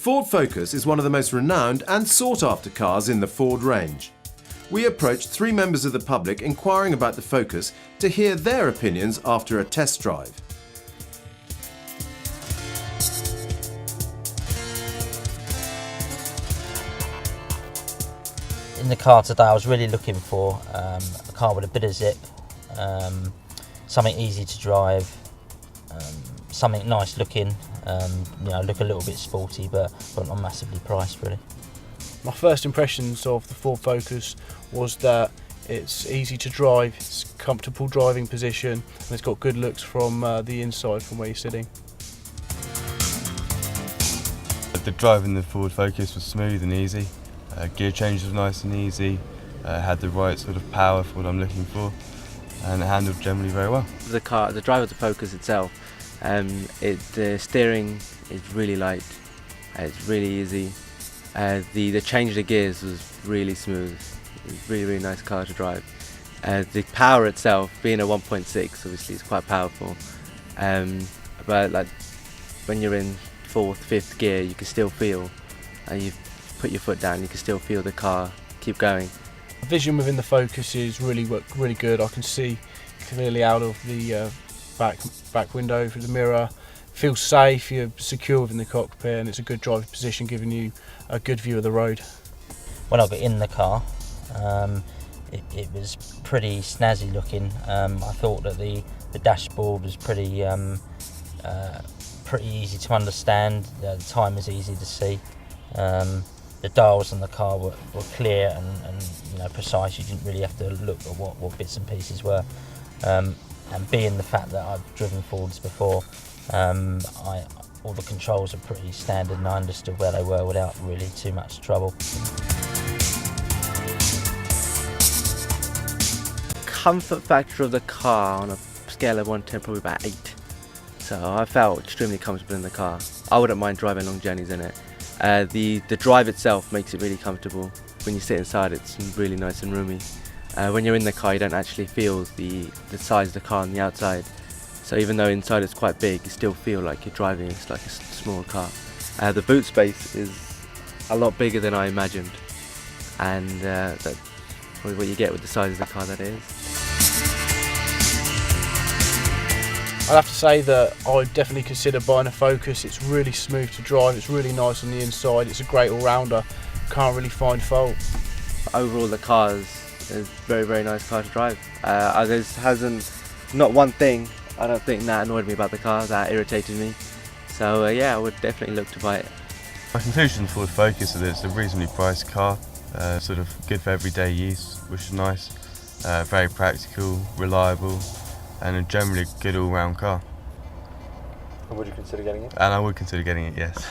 Ford Focus is one of the most renowned and sought-after cars in the Ford range. We approached 3 members of the public inquiring about the Focus to hear their opinions after a test drive. In the car today, I was really looking for a car with a bit of zip, something easy to drive, something nice looking, look a little bit sporty, but not massively priced really. My first impressions of the Ford Focus was that it's easy to drive, it's a comfortable driving position, and it's got good looks from the inside from where you're sitting. The drive in the Ford Focus was smooth and easy. Gear change was nice and easy, had the right sort of power for what I'm looking for, and it handled generally very well. The drive of the Focus itself, the steering is really light, it's really easy. The change of the gears was really smooth. It's a really nice car to drive. The power itself, being a 1.6, obviously it's quite powerful, but like when you're in 4th, 5th gear, you can still feel, and you put your foot down, you can still feel the car keep going. The vision within the Focus is really good. I can see clearly out of the back window through the mirror. Feels safe, you're secure within the cockpit, and it's a good driving position, giving you a good view of the road. When I got in the car, it was pretty snazzy looking. I thought that the dashboard was pretty easy to understand. The time was easy to see. The dials on the car were clear and precise. You didn't really have to look at what bits and pieces were. And being the fact that I've driven Fords before, all the controls are pretty standard, and I understood where they were without really too much trouble. Comfort factor of the car on a scale of 1 to 10, probably about 8. So I felt extremely comfortable in the car. I wouldn't mind driving long journeys in it. The drive itself makes it really comfortable. When you sit inside, it's really nice and roomy. When you're in the car, you don't actually feel the size of the car on the outside. So even though inside it's quite big, you still feel like you're driving it's like a small car. The boot space is a lot bigger than I imagined, and that's probably what you get with the size of the car that it is. I'd have to say that I'd definitely consider buying a Focus. It's really smooth to drive, it's really nice on the inside, it's a great all-rounder, can't really find fault. Overall, the car is a very, very nice car to drive. Not one thing I don't think that annoyed me about the car, that irritated me. So yeah, I would definitely look to buy it. My conclusion for the Focus is that it's a reasonably priced car, sort of good for everyday use, which is nice, very practical, reliable, and a generally good all-round car. And would you consider getting it? And I would consider getting it, yes.